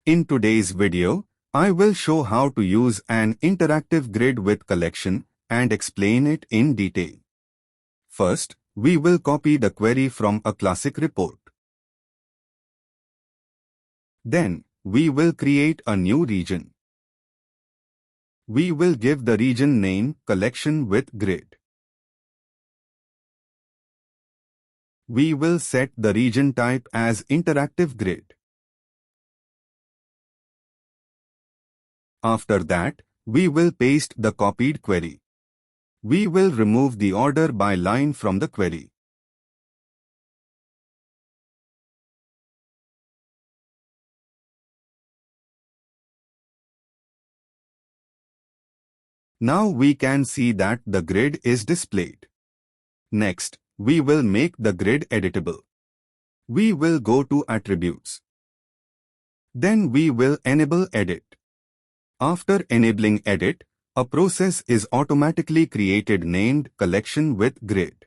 In today's video, I will show how to use an interactive grid with collection and explain it in detail. First, we will copy the query from a classic report. Then, we will create a new region. We will give the region name Collection with Grid. We will set the region type as Interactive Grid. After that, we will paste the copied query. We will remove the order by line from the query. Now we can see that the grid is displayed. Next, we will make the grid editable. We will go to Attributes. Then we will enable Edit. After enabling Edit, a process is automatically created named Collection with Grid.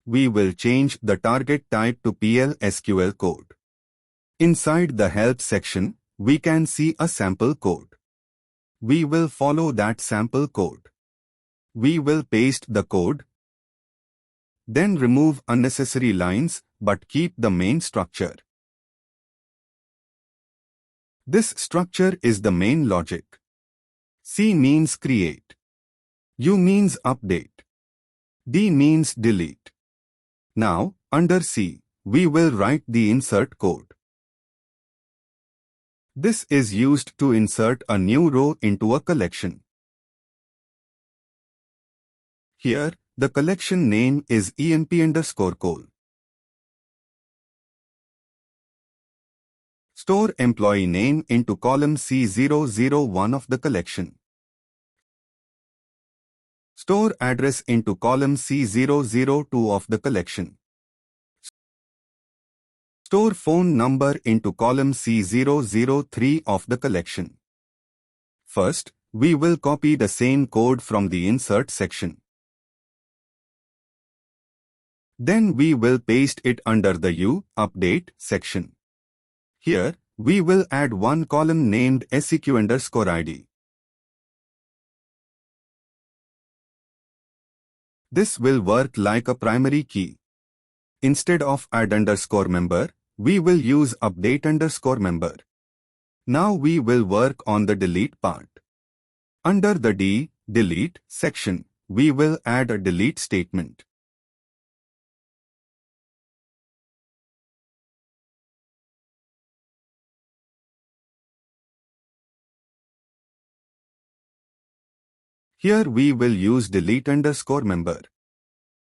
We will change the target type to PL SQL code. Inside the Help section, we can see a sample code. We will follow that sample code. We will paste the code. Then remove unnecessary lines but keep the main structure. This structure is the main logic. C means create. U means update. D means delete. Now, under C, we will write the insert code. This is used to insert a new row into a collection. Here, the collection name is emp_col. Store employee name into column C001 of the collection. Store address into column C002 of the collection. Store phone number into column C003 of the collection. First, we will copy the same code from the insert section. Then we will paste it under the U, Update section. Here, we will add one column named seq_id. This will work like a primary key. Instead of add_member, we will use update_member. Now we will work on the delete part. Under the D, Delete section, we will add a delete statement. Here we will use delete_member.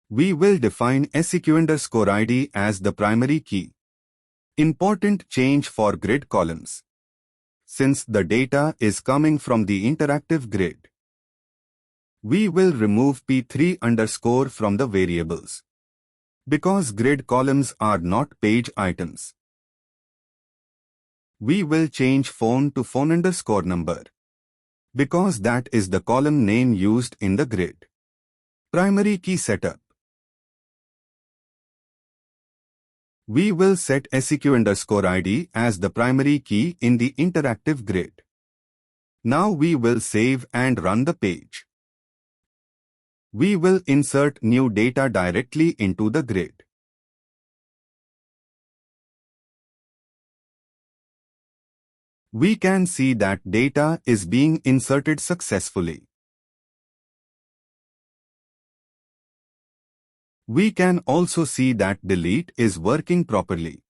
We will define seq_id as the primary key. Important change for grid columns. Since the data is coming from the interactive grid, we will remove p3_ from the variables. Because grid columns are not page items, we will change phone to phone_number. Because that is the column name used in the grid. Primary key setup. We will set seq_id as the primary key in the interactive grid. Now we will save and run the page. We will insert new data directly into the grid. We can see that data is being inserted successfully. We can also see that delete is working properly.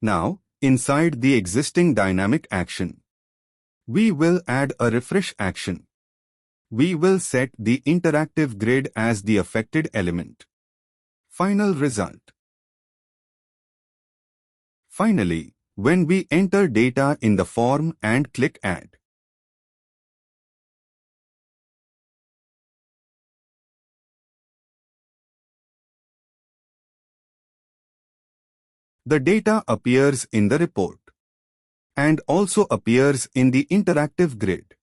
Now, inside the existing dynamic action, we will add a refresh action. We will set the interactive grid as the affected element. Final result. Finally, when we enter data in the form and click Add, the data appears in the report. and also appears in the interactive grid.